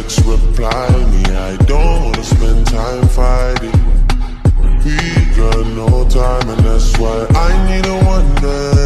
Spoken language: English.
text, reply me. I don't wanna spend time fighting. We got no time, and that's why I need a one night